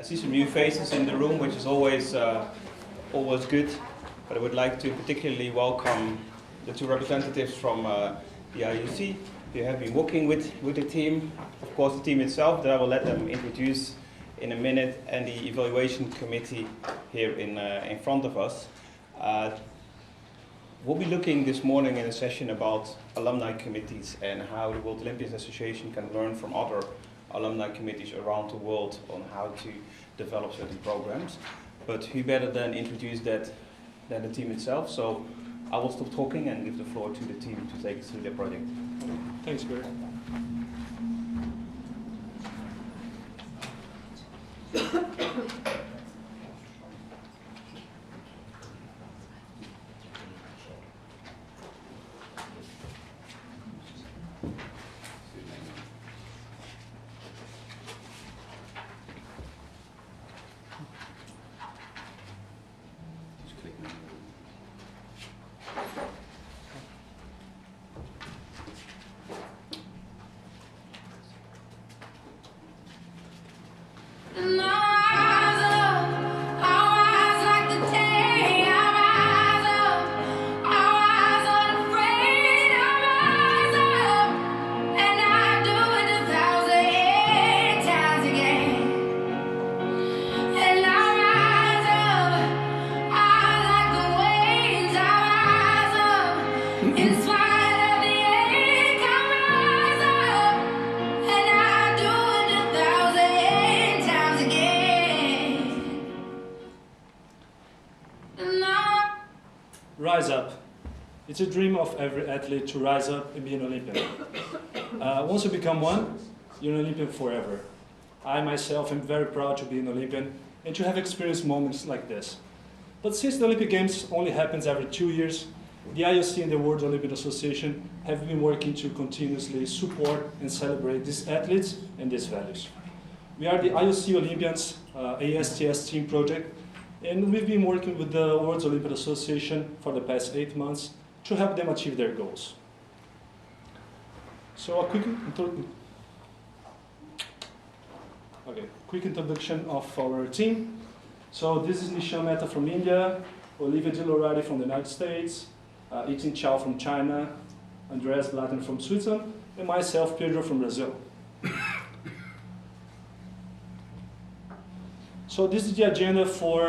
see some new faces in the room, which is always good. But I would like to particularly welcome the two representatives from the IOC. They have been working with the team, of course the team itself, that I will let them introduce in a minute, and the evaluation committee here in front of us. We'll be looking this morning in a session about alumni committees and how the World Olympians Association can learn from other alumni committees around the world on how to develop certain programs. But who better than introduce that than the team itself? So I will stop talking and give the floor to the team to take us through their project. Thanks, Bert. Rise up. It's a dream of every athlete to rise up and be an Olympian. Once you become one, you're an Olympian forever. I myself am very proud to be an Olympian and to have experienced moments like this. But since the Olympic Games only happens every 2 years, the IOC and the World Olympians Association have been working to continuously support and celebrate these athletes and these values. We are the IOC Olympians ASTS team project, and we've been working with the World Olympians Association for the past 8 months to help them achieve their goals. So a quick introduction of our team. So this is Nishan Mehta from India, Olivia Di Lorati from the United States, Yiting Chao from China, Andreas Blatten from Switzerland, and myself, Pedro, from Brazil. So this is the agenda for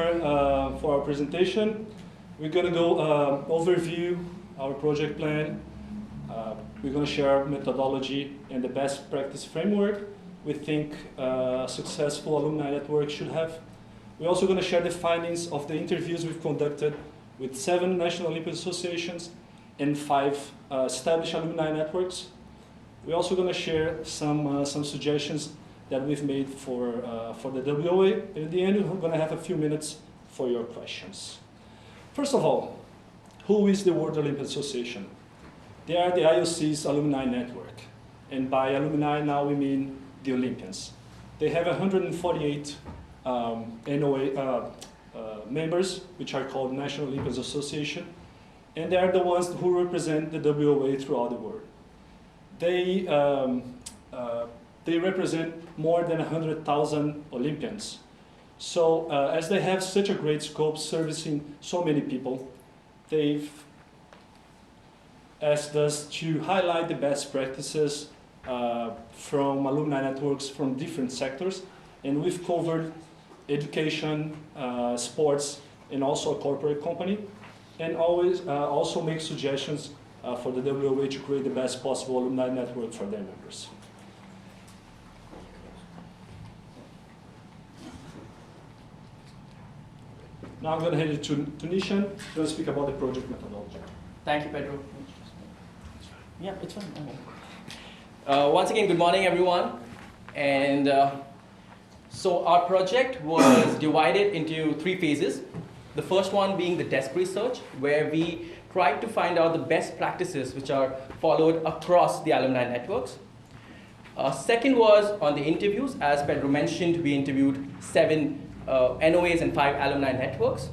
our presentation. We're going to go overview our project plan. We're going to share our methodology and the best practice framework we think a successful alumni network should have. We're also going to share the findings of the interviews we've conducted with 7 National Olympians Associations and 5 established alumni networks. We're also going to share some suggestions that we've made for the WOA, and in the end we're going to have a few minutes for your questions. First of all, who is the World Olympians Association? They are the IOC's alumni network, and by alumni now we mean the Olympians. They have 148 NOA members, which are called National Olympians Association, and they are the ones who represent the WOA throughout the world. They represent more than 100,000 Olympians. So as they have such a great scope servicing so many people, they've asked us to highlight the best practices from alumni networks from different sectors. And we've covered education, sports, and also a corporate company. And always also make suggestions for the WOA to create the best possible alumni network for their members. Now I'm going to hand it to Nishan, who's going to speak about the project methodology. Thank you, Pedro. Yeah, it's fine. Once again, good morning, everyone. And so our project was divided into 3 phases. The first one being the desk research, where we tried to find out the best practices which are followed across the alumni networks. Second was on the interviews. As Pedro mentioned, we interviewed 7 NOAs and 5 alumni networks.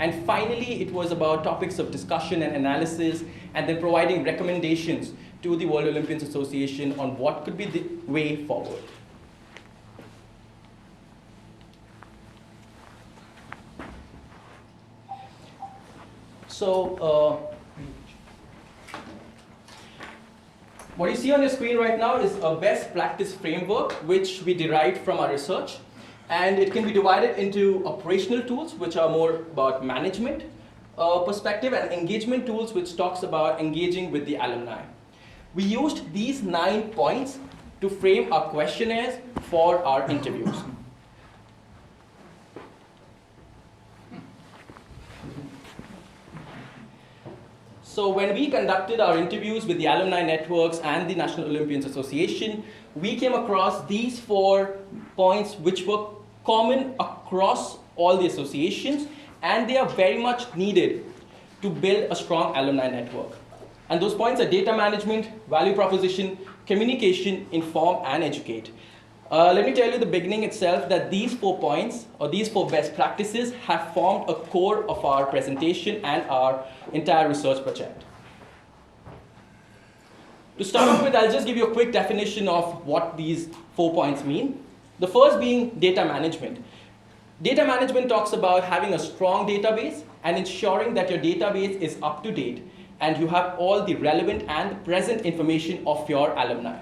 And finally, it was about topics of discussion and analysis, and then providing recommendations to the World Olympians Association on what could be the way forward. So what you see on your screen right now is a best practice framework which we derived from our research. And it can be divided into operational tools, which are more about management perspective, and engagement tools, which talks about engaging with the alumni. We used these 9 points to frame our questionnaires for our interviews. So when we conducted our interviews with the alumni networks and the National Olympians Association, we came across these 4 points which were common across all the associations, and they are very much needed to build a strong alumni network. And those points are data management, value proposition, communication, inform, and educate. Let me tell you the beginning itself that these 4 points, or these 4 best practices, have formed a core of our presentation and our entire research project. To start off with, I'll just give you a quick definition of what these 4 points mean. The first being data management. Data management talks about having a strong database and ensuring that your database is up to date and you have all the relevant and present information of your alumni.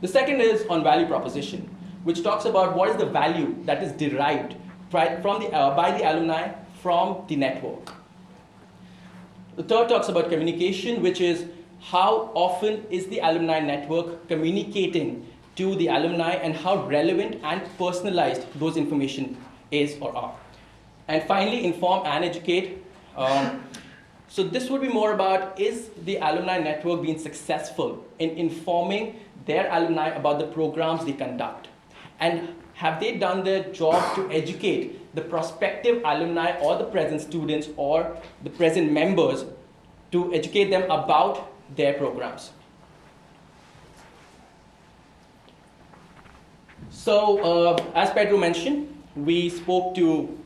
The second is on value proposition, which talks about what is the value that is derived by the alumni from the network. The third talks about communication, which is how often is the alumni network communicating to the alumni and how relevant and personalized those information is or are. And finally, inform and educate. So this would be more about, is the alumni network being successful in informing their alumni about the programs they conduct? And have they done their job to educate the prospective alumni or the present students or the present members to educate them about their programs? So as Pedro mentioned, we spoke to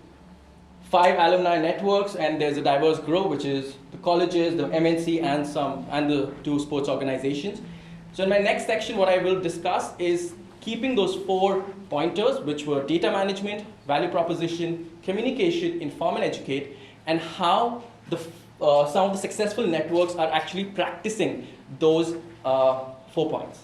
5 alumni networks, and there's a diverse group, which is the colleges, the MNC, and the 2 sports organizations. So in my next section, what I will discuss is keeping those 4 pointers, which were data management, value proposition, communication, inform and educate, and how some of the successful networks are actually practicing those 4 points.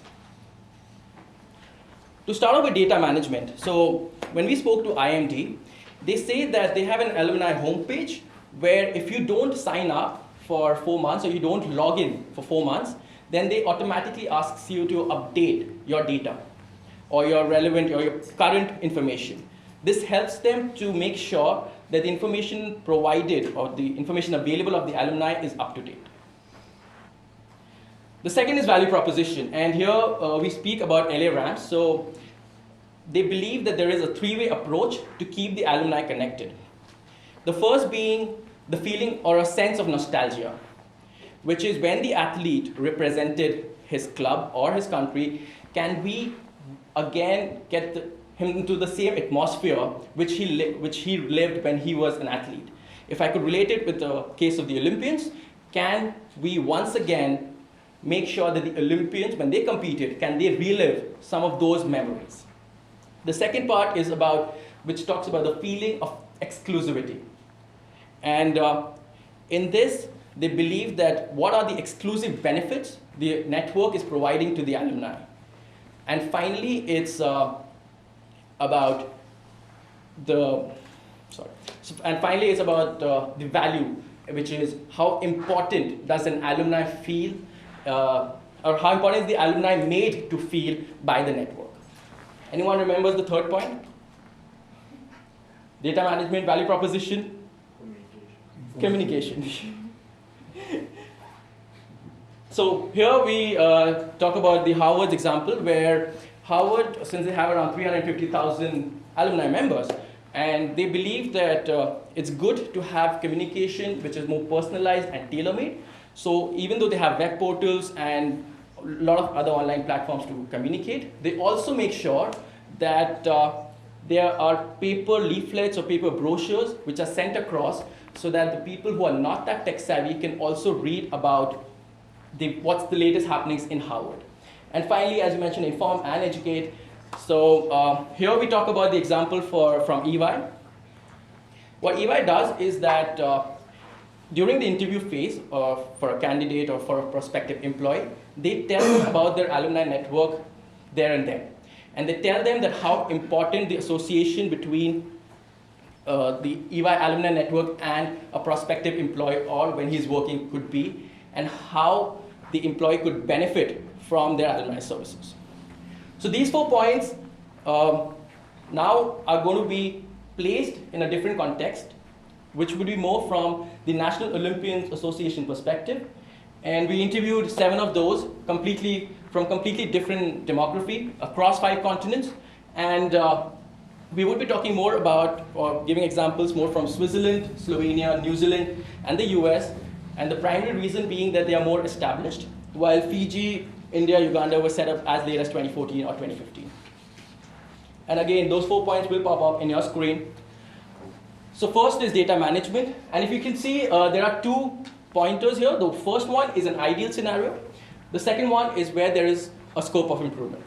To start off with data management, so when we spoke to IMD, they say that they have an alumni homepage where if you don't sign up for 4 months or you don't log in for 4 months, then they automatically ask you to update your data or your relevant or your current information. This helps them to make sure that the information provided or the information available of the alumni is up to date. The second is value proposition, and here we speak about LA Rams. So they believe that there is a 3-way approach to keep the alumni connected. The first being the feeling or a sense of nostalgia, which is when the athlete represented his club or his country, can we again get him into the same atmosphere which he lived when he was an athlete? If I could relate it with the case of the Olympians, can we once again make sure that the Olympians, when they competed, can they relive some of those memories? The second part is about, which talks about the feeling of exclusivity. And in this, they believe that what are the exclusive benefits the network is providing to the alumni. And finally, it's about the value, which is how important does an alumni feel, or how important is the alumni made to feel by the network. Anyone remembers the third point? Data management, value proposition, communication. So here we talk about the Harvard's example, where Harvard, since they have around 350,000 alumni members, and they believe that it's good to have communication which is more personalized and tailor-made. So even though they have web portals and a lot of other online platforms to communicate, they also make sure that there are paper leaflets or paper brochures which are sent across so that the people who are not that tech savvy can also read about what's the latest happenings in Harvard. And finally, as you mentioned, inform and educate. So here we talk about the example from EY. What EY does is that during the interview phase for a candidate or for a prospective employee, they tell them about their alumni network there and then. And they tell them that how important the association between the EY alumni network and a prospective employee or when he's working could be, and how the employee could benefit from their alumni services. So these 4 points now are going to be placed in a different context, which would be more from the National Olympians Association perspective. And we interviewed 7 of those from completely different demography across 5 continents. And we would be talking more about, or giving examples more from Switzerland, Slovenia, New Zealand, and the US. And the primary reason being that they are more established, while Fiji, India, Uganda were set up as late as 2014 or 2015. And again, those 4 points will pop up in your screen. So first is data management. And if you can see, there are 2 pointers here. The first one is an ideal scenario. The second one is where there is a scope of improvement.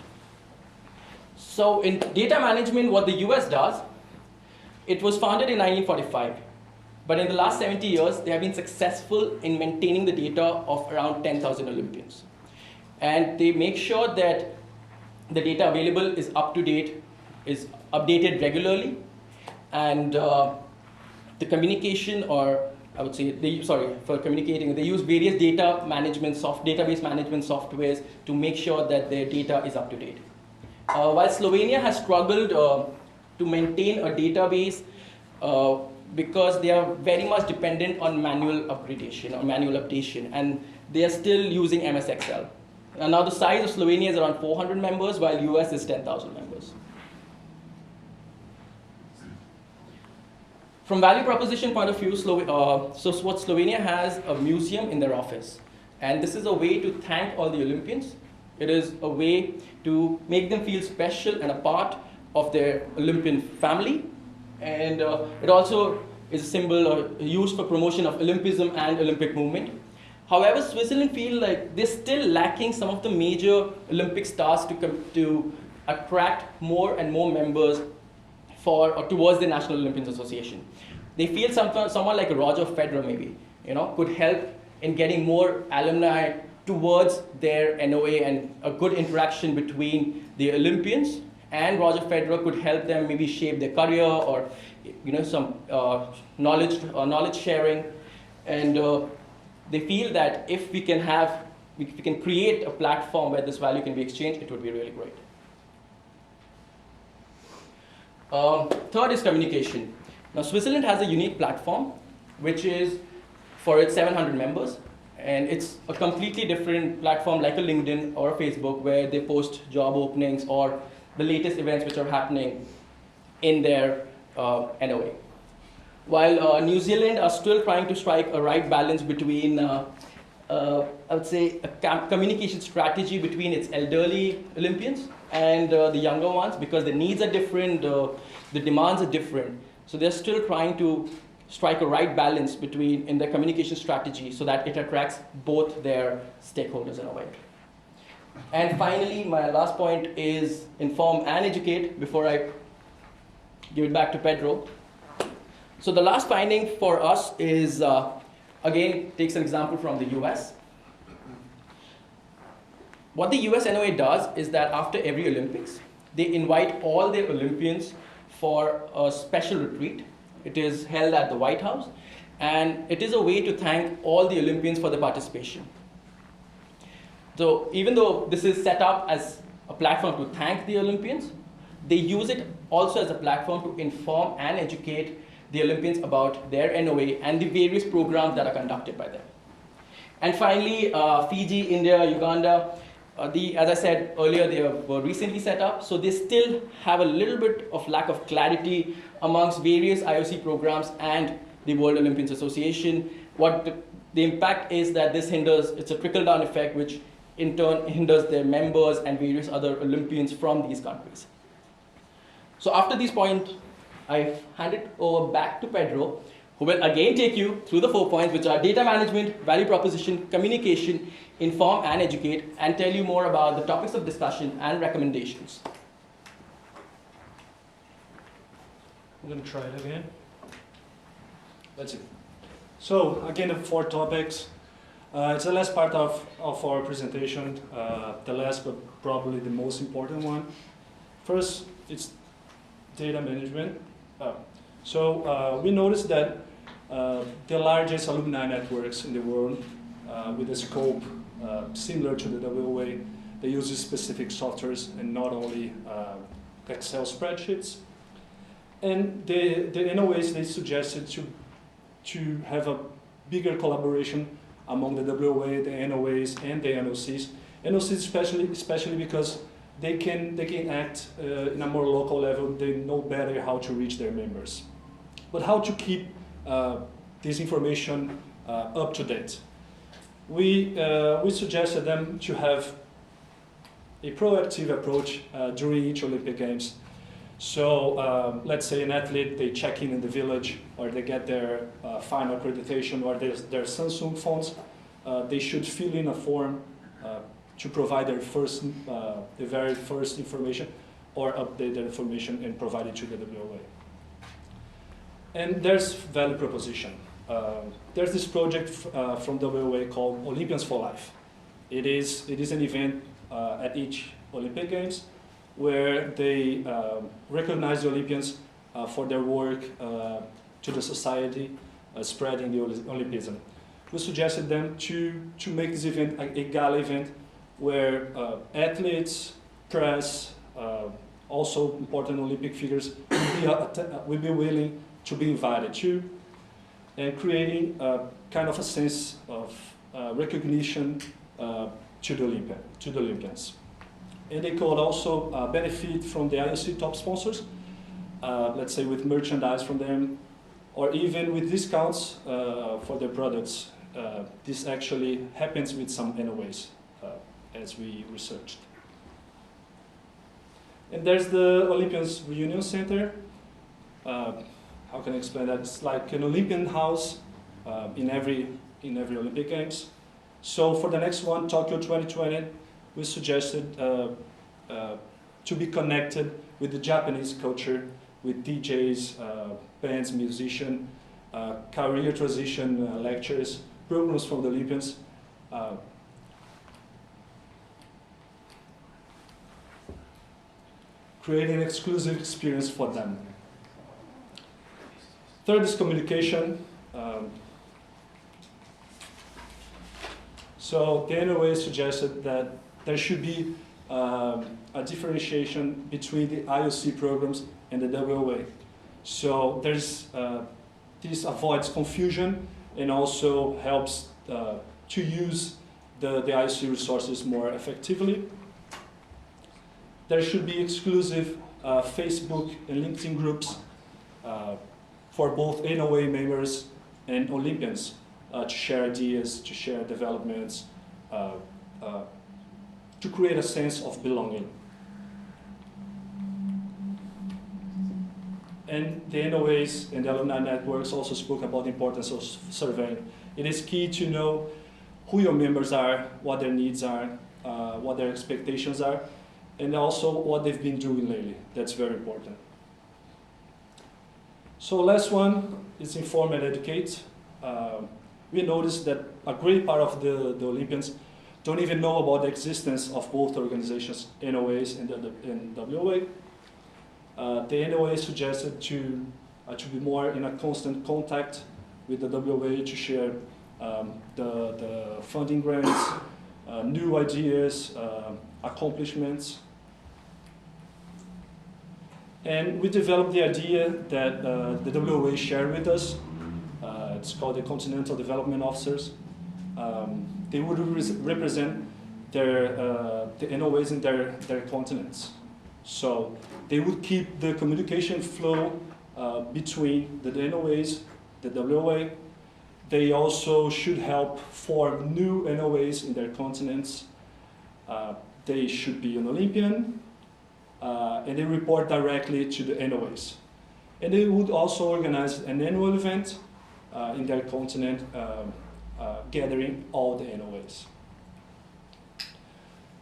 So in data management, what the US does, it was founded in 1945. But in the last 70 years, they have been successful in maintaining the data of around 10,000 Olympians. And they make sure that the data available is up to date, is updated regularly, and the communication, or I would say, for communicating, they use various database management softwares to make sure that their data is up to date. While Slovenia has struggled to maintain a database because they are very much dependent on manual upgradation or manual updation, and they are still using MS Excel. And now the size of Slovenia is around 400 members, while US is 10,000 members. From value proposition point of view, so what Slovenia has a museum in their office. And this is a way to thank all the Olympians. It is a way to make them feel special and a part of their Olympian family. And it also is a symbol or used for promotion of Olympism and Olympic movement. However, Switzerland feel like they're still lacking some of the major Olympic stars to attract more and more members towards the National Olympians Association. They feel someone like Roger Federer maybe, could help in getting more alumni towards their NOA, and a good interaction between the Olympians and Roger Federer could help them maybe shape their career, or some knowledge sharing. And they feel that if we can create a platform where this value can be exchanged, it would be really great. Third is communication. Now, Switzerland has a unique platform, which is for its 700 members. And it's a completely different platform like a LinkedIn or a Facebook, where they post job openings or the latest events which are happening in their NOA. While New Zealand are still trying to strike a right balance between, I would say, a communication strategy between its elderly Olympians and the younger ones, because the needs are different, the demands are different. So they're still trying to strike a right balance in their communication strategy so that it attracts both their stakeholders in a way. And finally, my last point is inform and educate before I give it back to Pedro. So the last finding for us is, again, takes an example from the US. What the US NOA does is that after every Olympics, they invite all their Olympians for a special retreat. It is held at the White House, and it is a way to thank all the Olympians for their participation. So even though this is set up as a platform to thank the Olympians, they use it also as a platform to inform and educate the Olympians about their NOA and the various programs that are conducted by them. And finally, Fiji, India, Uganda, as I said earlier, they were recently set up, so they still have a little bit of lack of clarity amongst various IOC programs and the World Olympians Association. What the impact is that this hinders, it's a trickle-down effect, which in turn hinders their members and various other Olympians from these countries. So after these points, I hand it over back to Pedro, who will again take you through the 4 points, which are data management, value proposition, communication, inform and educate, and tell you more about the topics of discussion and recommendations. I'm going to try it again. That's it. So again, the 4 topics. It's the last part of our presentation, the last but probably the most important one. First, it's data management. We noticed that the largest alumni networks in the world with a scope similar to the WOA, they use specific softwares and not only Excel spreadsheets. And the NOAs, they suggested to have a bigger collaboration among the WOA, the NOAs, and the NOCs. NOCs especially because they can act in a more local level. They know better how to reach their members. But how to keep this information up to date? We suggested them to have a proactive approach during each Olympic Games. So let's say an athlete, they check in the village, or they get their final accreditation, or their Samsung phones. They should fill in a form to provide their the very first information, or update their information and provide it to the WOA. And there's value proposition. There's this project from WOA called Olympians for Life. It is an event at each Olympic Games where they recognize the Olympians for their work to the society, spreading the Olympism. We suggested them to make this event a gala event where athletes, press, also important Olympic figures will be willing to be invited to, and creating kind of a sense of recognition to the Olympians. And they could also benefit from the IOC top sponsors, let's say with merchandise from them, or even with discounts for their products. This actually happens with some NOAs, as we researched. And there's the Olympians Reunion Center. How can I explain that? It's like an Olympian house in every Olympic Games. So for the next one, Tokyo 2020, we suggested to be connected with the Japanese culture, with DJs, bands, musicians, career transition lectures, programs from the Olympians. Creating an exclusive experience for them. Third is communication. So the NOA suggested that there should be a differentiation between the IOC programs and the WOA. So this avoids confusion and also helps to use the IOC resources more effectively. There should be exclusive Facebook and LinkedIn groups for both NOA members and Olympians to share ideas, to share developments, to create a sense of belonging. And the NOAs and the alumni networks also spoke about the importance of surveying. It is key to know who your members are, what their needs are, what their expectations are, and also what they've been doing lately. That's very important. So last one is inform and educate. We noticed that a great part of the Olympians don't even know about the existence of both organizations, NOAs and WOA. The NOA suggested to be more in a constant contact with the WOA to share the funding grants, new ideas, accomplishments. And we developed the idea that the WOA shared with us. It's called the Continental Development Officers. They would represent the NOAs in their continents. So they would keep the communication flow between the NOAs, the WOA. They also should help form new NOAs in their continents. They should be an Olympian, and they report directly to the NOAs. And they would also organize an annual event in their continent, gathering all the NOAs.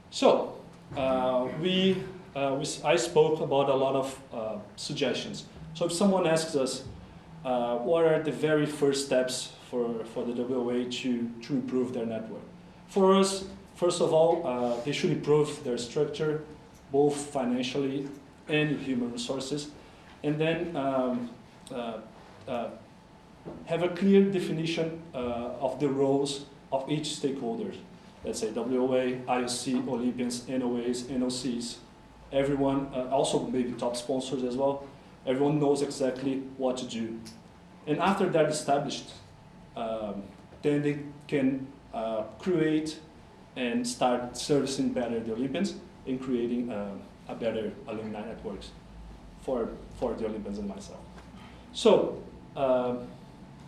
So I spoke about a lot of suggestions. So if someone asks us, what are the very first steps for the WOA to improve their network. For us, first of all, they should improve their structure, both financially and human resources, and then have a clear definition of the roles of each stakeholder. Let's say WOA, IOC, Olympians, NOAs, NOCs. Everyone, also maybe top sponsors as well, everyone knows exactly what to do. And after that established, then they can create and start servicing better the Olympians and creating a better alumni networks for the Olympians and myself. So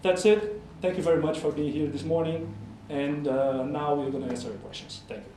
that's it. Thank you very much for being here this morning. And now we're going to answer your questions. Thank you.